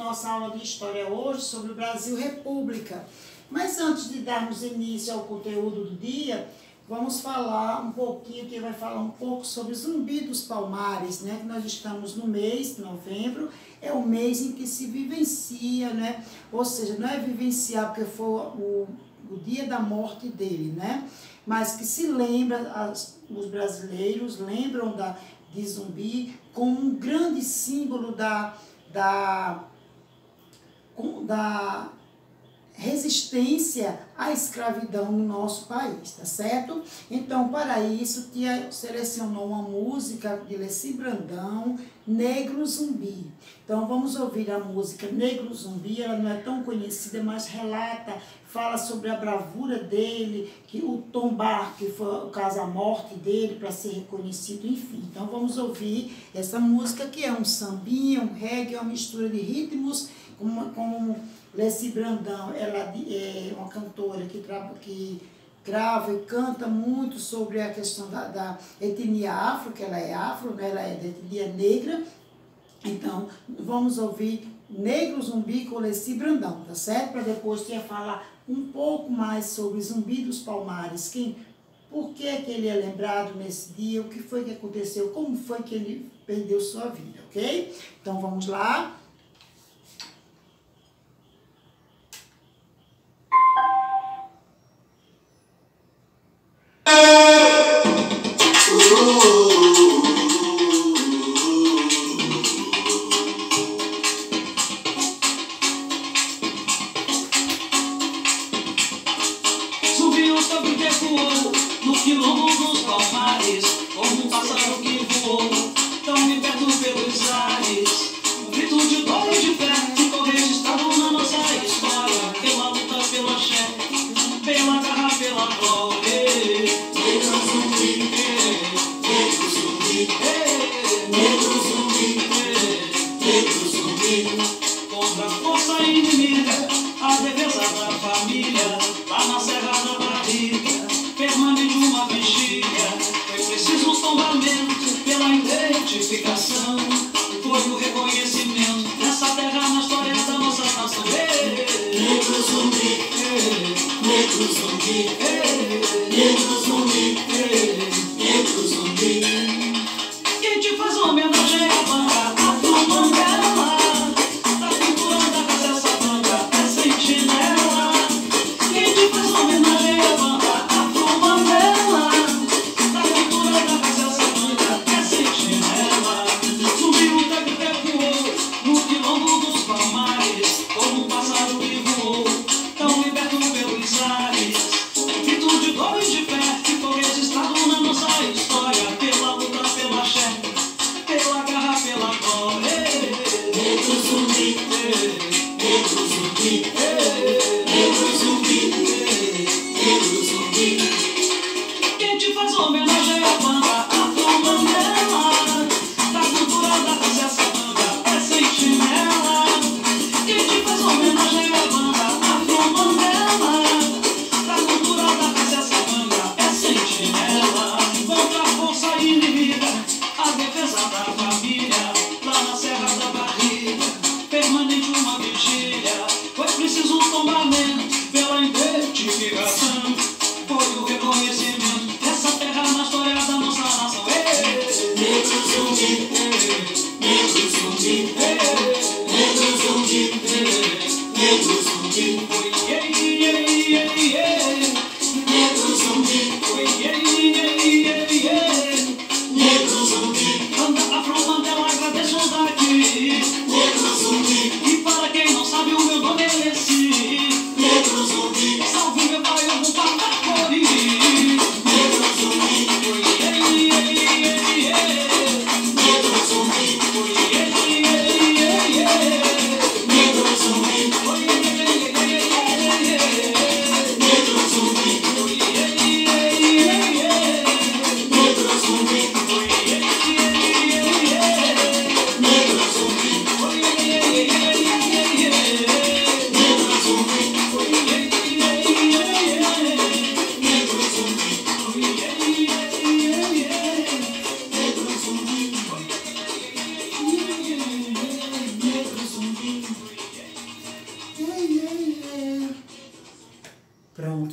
nossa aula de História hoje sobre o Brasil República. Mas antes de darmos início ao conteúdo do dia, vamos falar um pouquinho, que vai falar um pouco sobre Zumbi dos Palmares, né? Que nós estamos no mês de novembro, é o mês em que se vivencia, né? Ou seja, não é vivenciar porque foi o dia da morte dele, né? Mas que se lembra, os brasileiros lembram de Zumbi como um grande símbolo da resistência à escravidão no nosso país, tá certo? Então, para isso, Tia selecionou uma música de Leci Brandão, Negro Zumbi. Então, vamos ouvir a música Negro Zumbi. Ela não é tão conhecida, mas fala sobre a bravura dele, que o tombar, que foi o caso a morte dele, para ser reconhecido, enfim. Então, vamos ouvir essa música, que é um sambinha, um reggae, uma mistura de ritmos, como Leci Brandão, ela é uma cantora que grava e canta muito sobre a questão da etnia afro, que ela é afro, né? Ela é da etnia negra. Então, vamos ouvir Negro Zumbi com Leci Brandão, tá certo? Para depois eu falar um pouco mais sobre Zumbi dos Palmares, por que ele é lembrado nesse dia, o que foi que aconteceu, como foi que ele perdeu sua vida, ok? Então, vamos lá. Subiu sobre o que voou, no quilombo dos Palmares, como um pássaro que voou, tão liberto pelos ares. Um grito de dor e de fé ficou registrado na nossa história, pela luta, pelo axé, pela garra, pela glória. Negro Zumbi, Negro Zumbi, Negro Zumbi, Negro Zumbi, contra a força inimiga, a defesa da família, lá na serra da barriga, permanente uma bexiga. Foi preciso um tombamento pela identificação, foi o reconhecimento nessa terra, na história da nossa nação. Negro Zumbi, Negro Zumbi, Negro Zumbi, Negro Zumbi. Quem te faz homenagem à banda Afro-Mandela, da cultura da casa essa banda é sentinela. Quem te faz homenagem à banda Afro-Mandela, da cultura da casa essa banda é sentinela. Subiu o teco-teco no quilombo dos Palmares, como um pássaro que voou, tão liberto pelos ares. Um grito de dor e de fé ficou registrado na nossa história, pela luta, pelo axé, pela garra, pela glória. Negro Zumbi, Negro Zumbi, Negro Zumbi, Negro Zumbi. Quem te faz homenagem à banda Afro-Mandela, da cultura da raça essa banda é sentinela. Quem te faz homenagem à banda Afro-Mandela, da cultura da raça essa banda é sentinela. Contra a força inimiga, a defesa da família, lá na serra da barriga, permanente uma vigília. Foi preciso um tombamento pela identificação, foi o reconhecimento dessa terra na história da nossa nação. Negro Zumbi, Negro Zumbi, Negro Zumbi, Negro Zumbi. Negro Zumbi, Negro Zumbi. Banda Afro-Mandela, agradeço daqui. Negro Zumbi. E para quem não sabe, o meu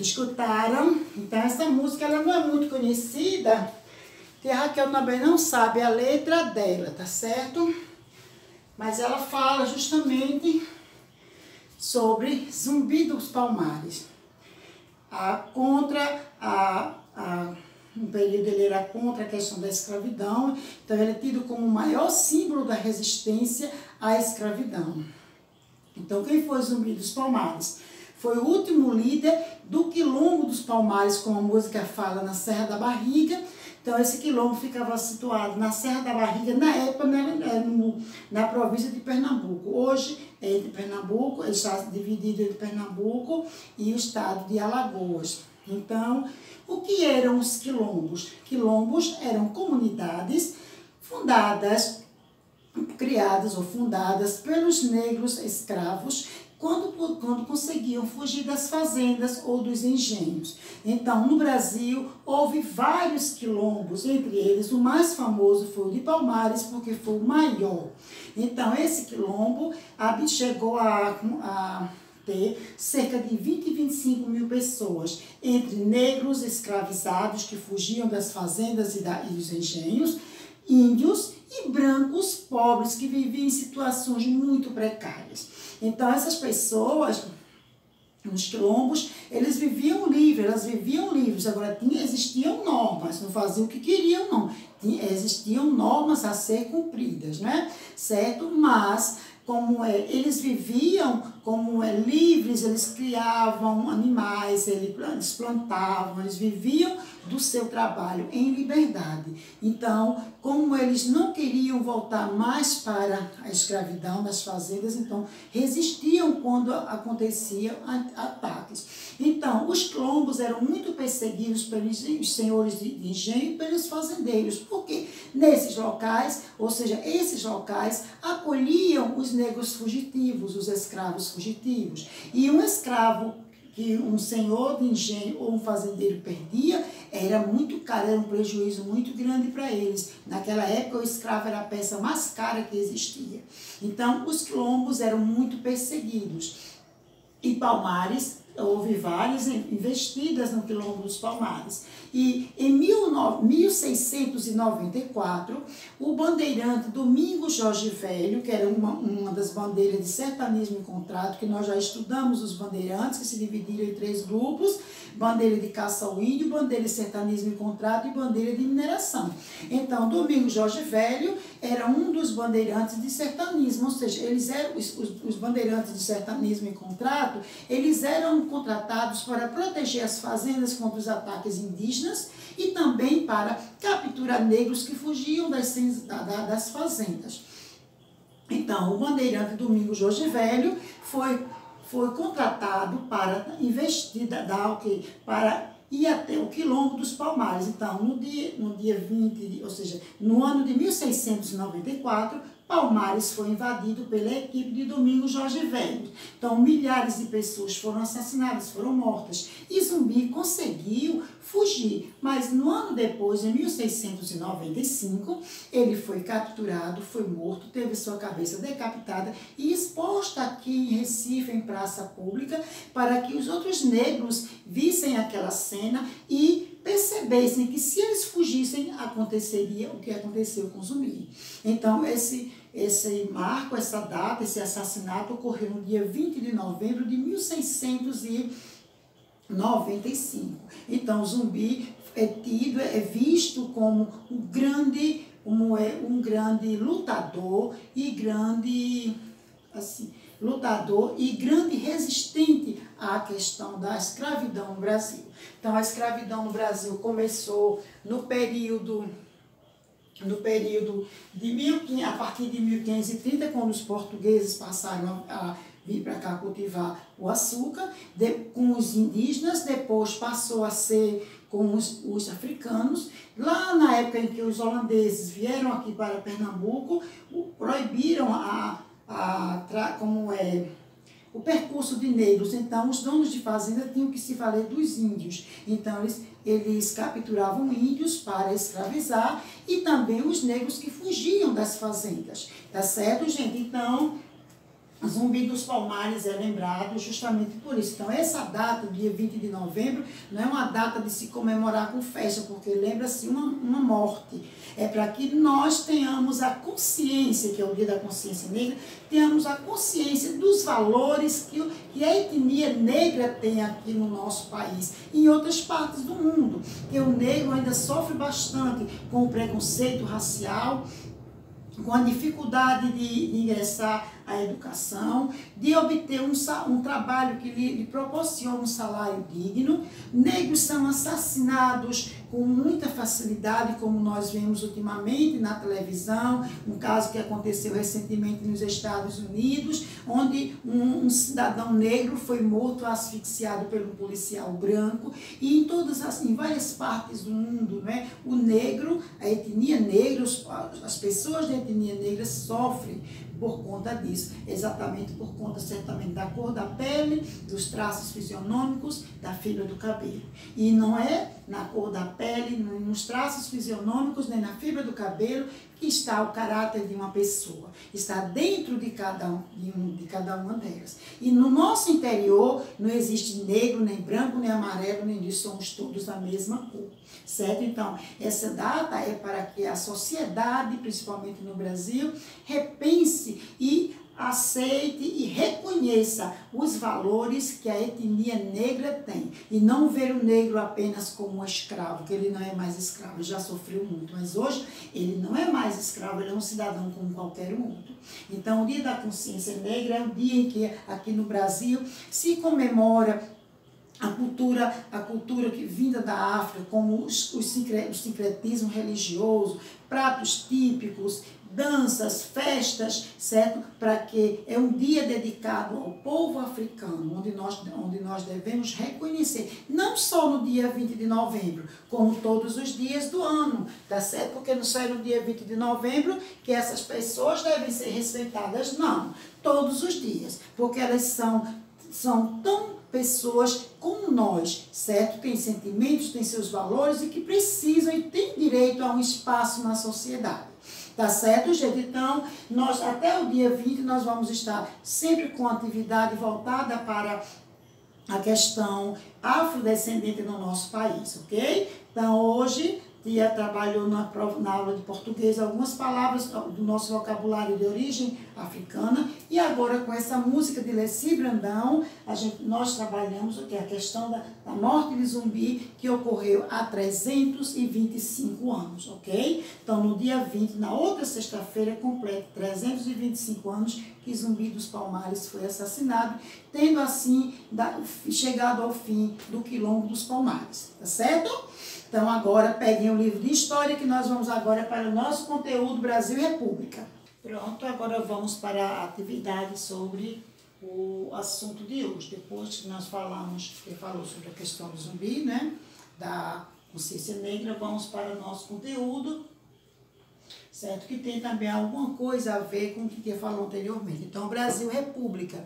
escutaram? Então, essa música ela não é muito conhecida, que a Raquel também não sabe a letra dela, tá certo? Mas ela fala justamente sobre Zumbi dos Palmares. No período ele era contra a questão da escravidão, então ele é tido como o maior símbolo da resistência à escravidão. Então, quem foi Zumbi dos Palmares? Foi o último líder do Quilombo dos Palmares, como a música fala, na Serra da Barriga. Então, esse quilombo ficava situado na Serra da Barriga, na época, na província de Pernambuco. Hoje, é de Pernambuco, ele está dividido entre Pernambuco e o estado de Alagoas. Então, o que eram os quilombos? Quilombos eram comunidades criadas ou fundadas pelos negros escravos quando conseguiam fugir das fazendas ou dos engenhos. Então, no Brasil, houve vários quilombos, entre eles o mais famoso foi o de Palmares, porque foi o maior. Então, esse quilombo chegou a ter cerca de 20 e 25 mil pessoas, entre negros escravizados que fugiam das fazendas e dos engenhos, índios e brancos pobres que viviam em situações muito precárias. Então, essas pessoas, nos quilombos, elas viviam livres, agora existiam normas, não faziam o que queriam, não. Existiam normas a ser cumpridas, né? Certo? Mas, eles viviam livres, eles criavam animais, eles plantavam, eles viviam do seu trabalho em liberdade. Então, como eles não queriam voltar mais para a escravidão das fazendas, então resistiam quando aconteciam ataques. Então, os quilombos eram muito perseguidos pelos senhores de engenho e pelos fazendeiros, porque nesses locais, ou seja, esses locais acolhiam os negros fugitivos, os escravos fugitivos. E um escravo que um senhor de engenho ou um fazendeiro perdia, era muito caro, era um prejuízo muito grande para eles. Naquela época, o escravo era a peça mais cara que existia. Então, os quilombos eram muito perseguidos. E Palmares, houve várias investidas no Quilombo dos Palmares. E em 1694, o bandeirante Domingos Jorge Velho, que era uma das bandeiras de sertanismo encontrado, que nós já estudamos os bandeirantes, que se dividiram em 3 grupos, bandeira de caça ao índio, bandeira de sertanismo encontrado e bandeira de mineração. Então, Domingos Jorge Velho era um dos bandeirantes de sertanismo, ou seja, eles eram os bandeirantes de sertanismo encontrado, eles eram contratados para proteger as fazendas contra os ataques indígenas e também para capturar negros que fugiam das fazendas. Então, o bandeirante Domingos Jorge Velho foi contratado para investir, para ir até o Quilombo dos Palmares. Então, no dia 20, ou seja, no ano de 1694, Palmares foi invadido pela equipe de Domingos Jorge Velho. Então, milhares de pessoas foram assassinadas, foram mortas. E Zumbi conseguiu fugir. Mas no ano depois, em 1695, ele foi capturado, foi morto, teve sua cabeça decapitada e exposta aqui em Recife, em praça pública, para que os outros negros vissem aquela cena e percebessem que se eles fugissem, aconteceria o que aconteceu com Zumbi. Então, esse marco, essa data, esse assassinato ocorreu no dia 20 de novembro de 1695. Então, Zumbi é visto como um grande lutador e grande resistente à questão da escravidão no Brasil. Então, a escravidão no Brasil começou no período de a partir de 1530, quando os portugueses passaram a vir para cá cultivar o açúcar, com os indígenas, depois passou a ser com os africanos. Lá na época em que os holandeses vieram aqui para Pernambuco, proibiram o percurso de negros. Então, os donos de fazenda tinham que se valer dos índios. Então, eles capturavam índios para escravizar e também os negros que fugiam das fazendas. Tá certo, gente? Então, Zumbi dos Palmares é lembrado justamente por isso. Então, essa data, dia 20 de novembro, não é uma data de se comemorar com festa, porque lembra-se uma morte. É para que nós tenhamos a consciência, que é o Dia da Consciência Negra, tenhamos a consciência dos valores que a etnia negra tem aqui no nosso país e em outras partes do mundo. Que o negro ainda sofre bastante com o preconceito racial, com a dificuldade de ingressar à educação, de obter um trabalho que lhe proporciona um salário digno. Negros são assassinados com muita facilidade, como nós vemos ultimamente na televisão, um caso que aconteceu recentemente nos Estados Unidos, onde um cidadão negro foi morto, asfixiado pelo policial branco, e em várias partes do mundo, né, o negro, a etnia negra, as pessoas da etnia negra sofrem por conta disso, exatamente por conta certamente da cor da pele, dos traços fisionômicos, da fibra do cabelo. E não é na cor da pele, nos traços fisionômicos, nem na fibra do cabelo que está o caráter de uma pessoa. Está dentro de cada uma delas. E no nosso interior não existe negro, nem branco, nem amarelo, nem disso, somos todos da mesma cor. Certo? Então, essa data é para que a sociedade, principalmente no Brasil, repense e aceite e reconheça os valores que a etnia negra tem. E não ver o negro apenas como um escravo, que ele não é mais escravo, ele já sofreu muito, mas hoje ele não é mais escravo, ele é um cidadão como qualquer outro. Então, o Dia da Consciência Negra é um dia em que aqui no Brasil se comemora a cultura que vinda da África, como o sincretismo religioso, pratos típicos, danças, festas, certo? Para que é um dia dedicado ao povo africano, onde nós devemos reconhecer, não só no dia 20 de novembro, como todos os dias do ano, tá certo? Porque não só é no dia 20 de novembro que essas pessoas devem ser respeitadas, não, todos os dias, porque elas são tão pessoas como nós, certo? Têm sentimentos, têm seus valores e que precisam e têm direito a um espaço na sociedade. Tá certo, gente? Então, nós até o dia 20 nós vamos estar sempre com atividade voltada para a questão afrodescendente no nosso país, ok? Então, hoje, Tia trabalhou na aula de português algumas palavras do nosso vocabulário de origem africana, e agora com essa música de Leci Brandão, nós trabalhamos o que? A questão da morte de Zumbi, que ocorreu há 325 anos, ok? Então, no dia 20, na outra sexta-feira, completa 325 anos que Zumbi dos Palmares foi assassinado, tendo assim chegado ao fim do Quilombo dos Palmares, tá certo? Então, agora peguem o livro de história, que nós vamos agora para o nosso conteúdo Brasil e República. Pronto, agora vamos para a atividade sobre o assunto de hoje. Depois que nós falou sobre a questão do zumbi, né, da consciência negra, vamos para o nosso conteúdo, certo? Que tem também alguma coisa a ver com o que Tia falou anteriormente. Então, Brasil e República.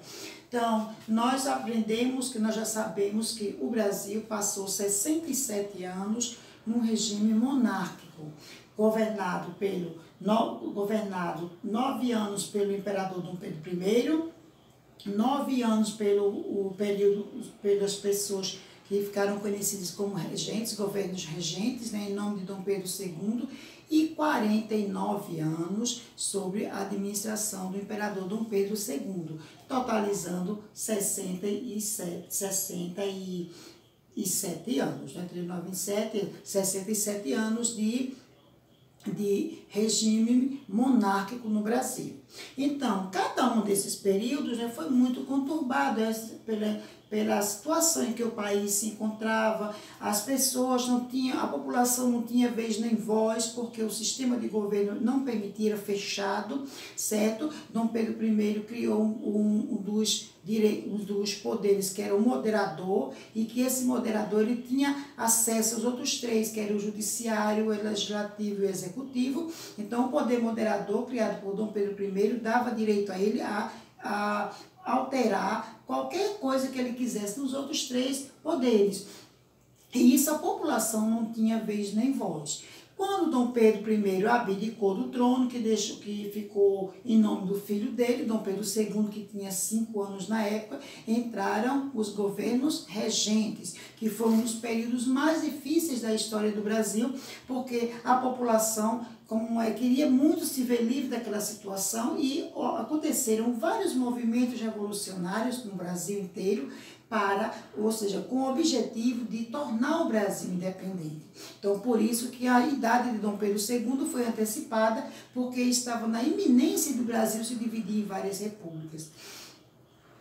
Então, nós já sabemos que o Brasil passou 67 anos num regime monárquico, governado 9 anos pelo imperador Dom Pedro I, 9 anos pelas pessoas que ficaram conhecidas como regentes, governos regentes, né, em nome de Dom Pedro II, e 49 anos sobre a administração do imperador Dom Pedro II, totalizando 67 anos, né, entre 97 e 67 anos de regime monárquico no Brasil. Então, cada um desses períodos, né, foi muito conturbado pela situação em que o país se encontrava. As pessoas a população não tinha vez nem voz, porque o sistema de governo não permitia, era fechado, certo? Dom Pedro I criou um dos poderes, que era o moderador, e que esse moderador ele tinha acesso aos outros três, que era o judiciário, o legislativo e o executivo. Então, o poder moderador, criado por Dom Pedro I, dava direito a ele a alterar qualquer coisa que ele quisesse nos outros três poderes. E isso a população não tinha vez nem voz. Quando Dom Pedro I abdicou do trono, que ficou em nome do filho dele, Dom Pedro II, que tinha 5 anos na época, entraram os governos regentes, que foi um dos períodos mais difíceis da história do Brasil, porque a população queria muito se ver livre daquela situação e aconteceram vários movimentos revolucionários no Brasil inteiro, ou seja, com o objetivo de tornar o Brasil independente. Então, por isso que a idade de Dom Pedro II foi antecipada, porque estava na iminência do Brasil se dividir em várias repúblicas.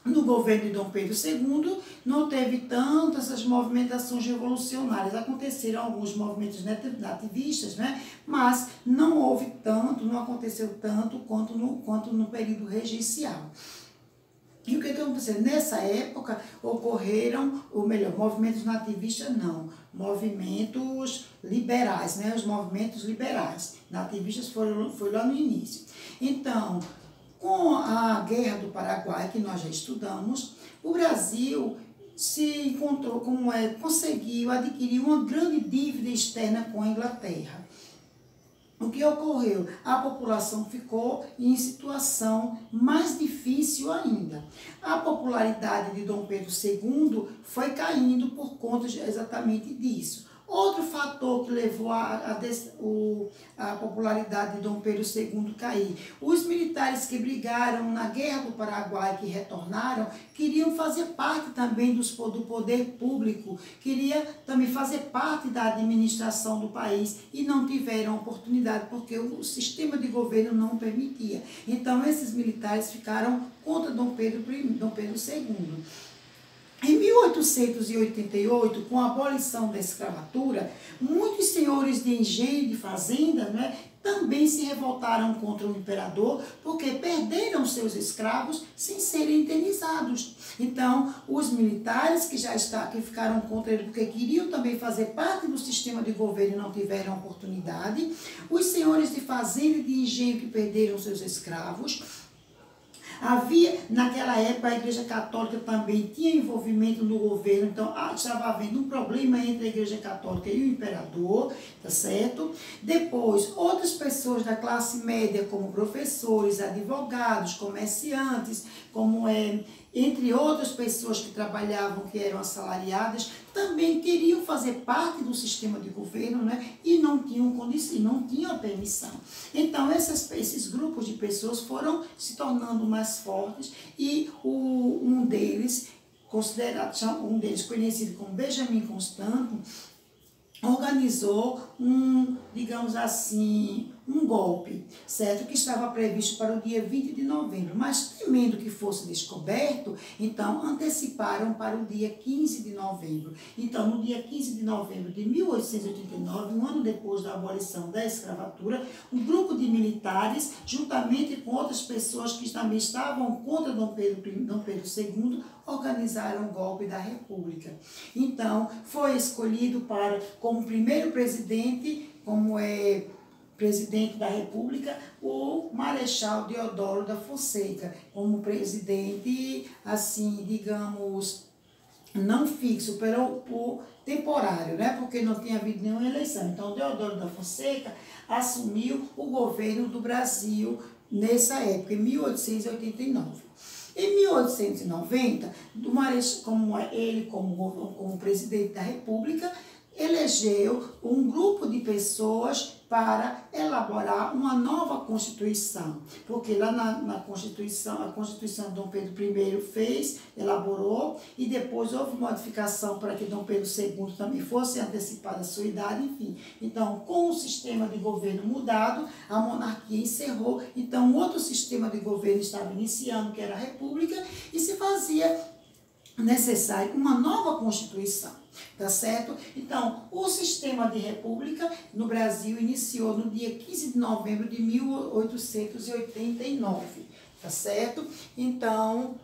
No governo de Dom Pedro II, não teve tantas essas movimentações revolucionárias. Aconteceram alguns movimentos nativistas, né? Mas não houve tanto, não aconteceu tanto quanto no período regencial. E o que aconteceu? Nessa época ocorreram, ou melhor, movimentos nativistas não, movimentos liberais, né? Os movimentos liberais. Nativistas foi lá no início. Então, com a Guerra do Paraguai, que nós já estudamos, o Brasil se encontrou conseguiu adquirir uma grande dívida externa com a Inglaterra. O que ocorreu? A população ficou em situação mais difícil ainda. A popularidade de Dom Pedro II foi caindo por conta exatamente disso. Outro fator que levou a popularidade de Dom Pedro II cair: os militares que brigaram na Guerra do Paraguai, que retornaram, queriam fazer parte também do poder público, queriam também fazer parte da administração do país e não tiveram oportunidade porque o sistema de governo não permitia. Então, esses militares ficaram contra Dom Pedro II. Em 1888, com a abolição da escravatura, muitos senhores de engenho e de fazenda, né, também se revoltaram contra o imperador porque perderam seus escravos sem serem indenizados. Então, os militares que ficaram contra ele porque queriam também fazer parte do sistema de governo e não tiveram oportunidade, os senhores de fazenda e de engenho que perderam seus escravos. Havia, naquela época, a Igreja Católica também tinha envolvimento no governo, então estava havendo um problema entre a Igreja Católica e o imperador, tá certo? Depois, outras pessoas da classe média, como professores, advogados, comerciantes, entre outras pessoas que trabalhavam, que eram assalariadas, também queriam fazer parte do sistema de governo, né? E não tinham condição, não tinham permissão. Então, esses grupos de pessoas foram se tornando mais fortes e um deles, conhecido como Benjamin Constant, organizou digamos assim, um golpe, certo? Que estava previsto para o dia 20 de novembro, mas temendo que fosse descoberto, então anteciparam para o dia 15 de novembro. Então, no dia 15 de novembro de 1889, um ano depois da abolição da escravatura, um grupo de militares, juntamente com outras pessoas que também estavam contra Dom Pedro II, organizaram o golpe da República. Então, foi escolhido como primeiro presidente, presidente da República, o Marechal Deodoro da Fonseca, como presidente, assim, digamos, não fixo, por temporário, né? Porque não tinha havido nenhuma eleição. Então, Deodoro da Fonseca assumiu o governo do Brasil nessa época, em 1889. Em 1890, como presidente da República, elegeu um grupo de pessoas para elaborar uma nova Constituição, porque lá na Constituição, a Constituição Dom Pedro I elaborou, e depois houve modificação para que Dom Pedro II também fosse antecipada a sua idade, enfim. Então, com o sistema de governo mudado, a monarquia encerrou, então outro sistema de governo estava iniciando, que era a República, e se fazia necessário uma nova Constituição, tá certo? Então, o sistema de república no Brasil iniciou no dia 15 de novembro de 1889, tá certo? Então,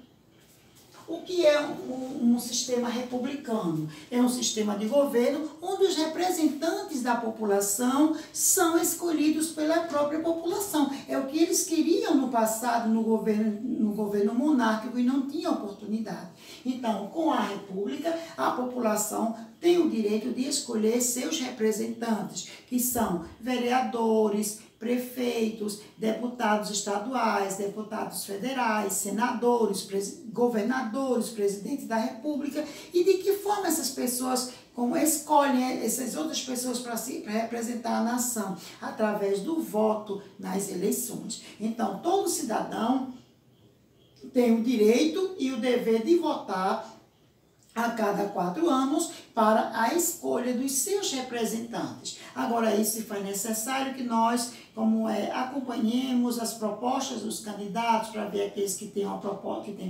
O que é um sistema republicano? É um sistema de governo onde os representantes da população são escolhidos pela própria população. É o que eles queriam no passado no governo monárquico e não tinham oportunidade. Então, com a república, a população tem o direito de escolher seus representantes, que são vereadores, prefeitos, deputados estaduais, deputados federais, senadores, governadores, presidente da república, e de que forma essas pessoas escolhem essas outras pessoas para representar a nação, através do voto nas eleições. Então, todo cidadão tem o direito e o dever de votar a cada 4 anos para a escolha dos seus representantes. Agora, isso se faz necessário que nós, acompanhemos as propostas dos candidatos para ver aqueles que têm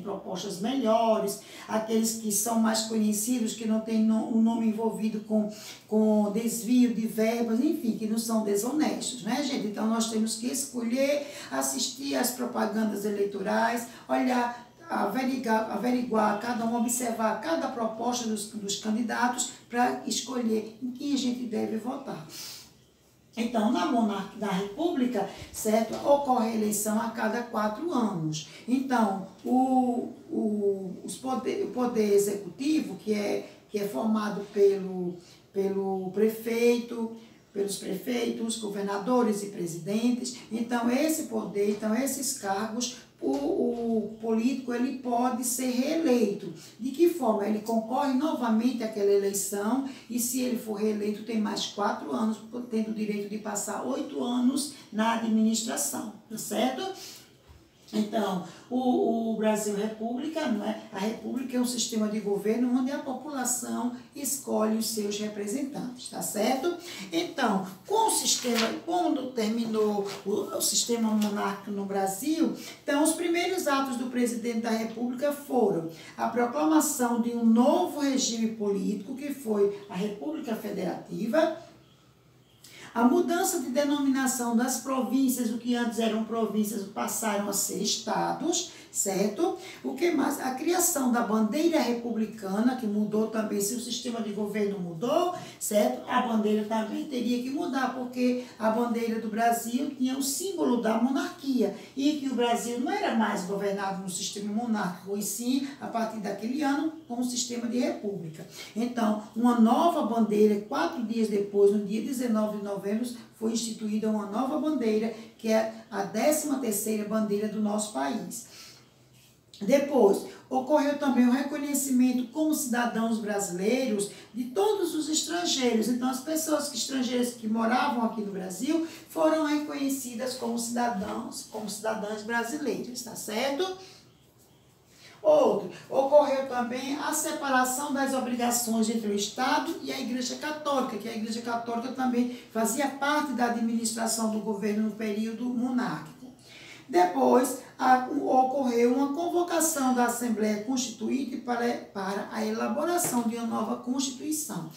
propostas melhores, aqueles que são mais conhecidos, que não têm um nome envolvido com desvio de verbas, enfim, que não são desonestos, né, gente? Então, nós temos que escolher, assistir às propagandas eleitorais, olhar, averiguar cada um, observar cada proposta dos candidatos para escolher em quem a gente deve votar. Então, na República, certo, ocorre a eleição a cada 4 anos. Então, o poder executivo, que é formado pelo prefeito, pelos prefeitos, governadores e presidentes, então esses cargos, o político ele pode ser reeleito. De que forma? Ele concorre novamente àquela eleição e, se ele for reeleito, tem mais 4 anos, tendo o direito de passar 8 anos na administração, tá certo? Então, o Brasil República, não é? A República é um sistema de governo onde a população escolhe os seus representantes, tá certo? Então, quando terminou o sistema monárquico no Brasil, então os primeiros atos do presidente da República foram a proclamação de um novo regime político, que foi a República Federativa, a mudança de denominação das províncias, o que antes eram províncias, passaram a ser estados, certo? O que mais? A criação da bandeira republicana, que mudou também, se o sistema de governo mudou, certo? A bandeira também teria que mudar, porque a bandeira do Brasil tinha o símbolo da monarquia, e que o Brasil não era mais governado no sistema monárquico, e sim, a partir daquele ano, com o sistema de república. Então, uma nova bandeira, 4 dias depois, no dia 19 de novembro, foi instituída uma nova bandeira, que é a 13ª bandeira do nosso país. Depois, ocorreu também o reconhecimento como cidadãos brasileiros de todos os estrangeiros. Então, as pessoas estrangeiras que moravam aqui no Brasil foram reconhecidas como cidadãs brasileiras, tá certo? Ocorreu também a separação das obrigações entre o Estado e a Igreja Católica, que a Igreja Católica também fazia parte da administração do governo no período monárquico. Depois, ocorreu uma convocação da Assembleia Constituinte para a elaboração de uma nova Constituição.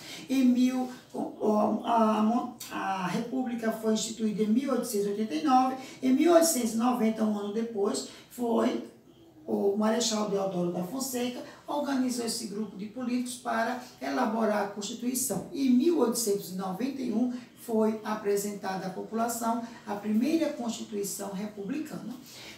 A República foi instituída em 1889, em 1890, um ano depois, o Marechal Deodoro da Fonseca organizou esse grupo de políticos para elaborar a Constituição. E em 1891 foi apresentada à população a primeira Constituição republicana.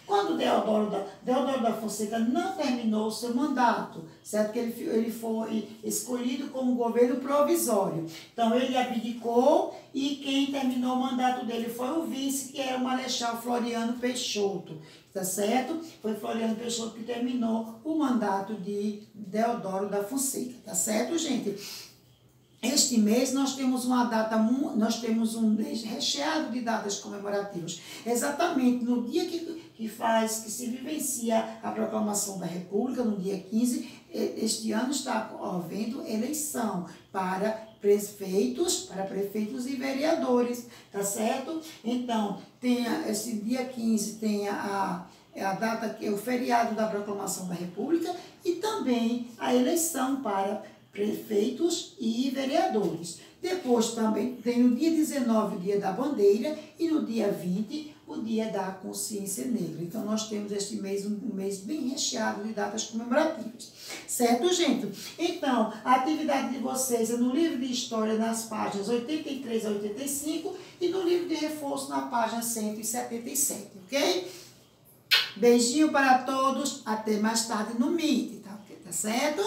Quando Deodoro da Fonseca não terminou o seu mandato, certo? Que ele foi escolhido como governo provisório. Então, ele abdicou e quem terminou o mandato dele foi o vice, que era o Marechal Floriano Peixoto, tá certo? Foi Floriano Peixoto que terminou o mandato de Deodoro da Fonseca, tá certo, gente? Este mês nós temos um mês recheado de datas comemorativas. Exatamente no dia que se vivencia a proclamação da República, no dia 15, este ano está havendo eleição para prefeitos e vereadores, tá certo? Então, esse dia 15 tem a data que é o feriado da proclamação da República e também a eleição para prefeitos e vereadores. Depois também tem no dia 19 o dia da bandeira e no dia 20 o Dia da Consciência Negra. Então, nós temos este mês, um mês bem recheado de datas comemorativas. Certo, gente? Então, a atividade de vocês é no livro de História, nas páginas 83 a 85, e no livro de reforço, na página 177, ok? Beijinho para todos, até mais tarde no Meet, tá certo?